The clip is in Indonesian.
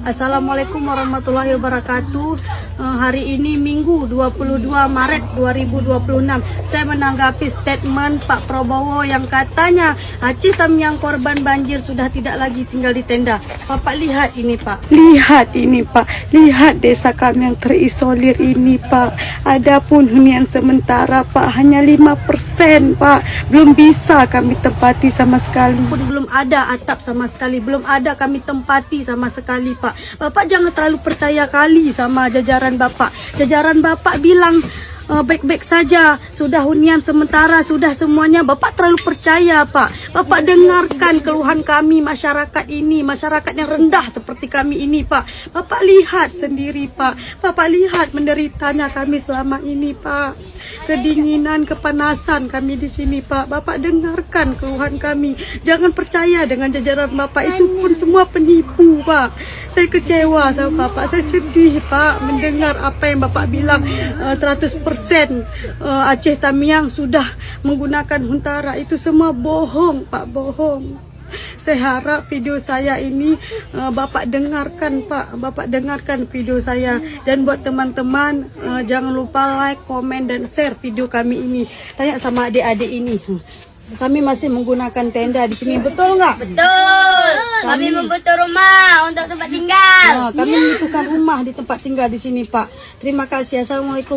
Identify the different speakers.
Speaker 1: Assalamualaikum warahmatullahi wabarakatuh. Hari ini Minggu 22 Maret 2026. Saya menanggapi statement Pak Prabowo yang katanya Aceh Tamiang korban banjir sudah tidak lagi tinggal di tenda. Bapak lihat ini Pak. Lihat ini Pak. Lihat desa kami yang terisolir ini Pak. Adapun hunian sementara Pak hanya 5% Pak. Belum bisa kami tempati sama sekali. Belum ada atap sama sekali. Belum ada kami tempati sama sekali Pak. Bapak jangan terlalu percaya kali sama jajaran Bapak. Jajaran Bapak bilang baik-baik saja, sudah hunian sementara, sudah semuanya. Bapak terlalu percaya Pak. Bapak dengarkan keluhan kami masyarakat ini, masyarakat yang rendah seperti kami ini Pak. Bapak lihat sendiri Pak. Bapak lihat menderitanya kami selama ini Pak. Kedinginan, kepanasan kami di sini Pak. Bapak dengarkan keluhan kami. Jangan percaya dengan jajaran Bapak, itu pun semua penipu Pak. Saya kecewa sama Bapak. Saya sedih Pak mendengar apa yang Bapak bilang 100% Aceh Tamiang sudah menggunakan huntara. Itu semua bohong Pak, bohong. Saya harap video saya ini Bapak dengarkan Pak. Bapak dengarkan video saya. Dan buat teman-teman jangan lupa like, komen, dan share video kami ini. Tanya sama adik-adik ini. Kami masih menggunakan tenda di sini, betul nggak?
Speaker 2: Betul. Kami membutuhkan rumah untuk tempat tinggal.
Speaker 1: Kami membutuhkan rumah di tempat tinggal di sini Pak. Terima kasih. Assalamualaikum.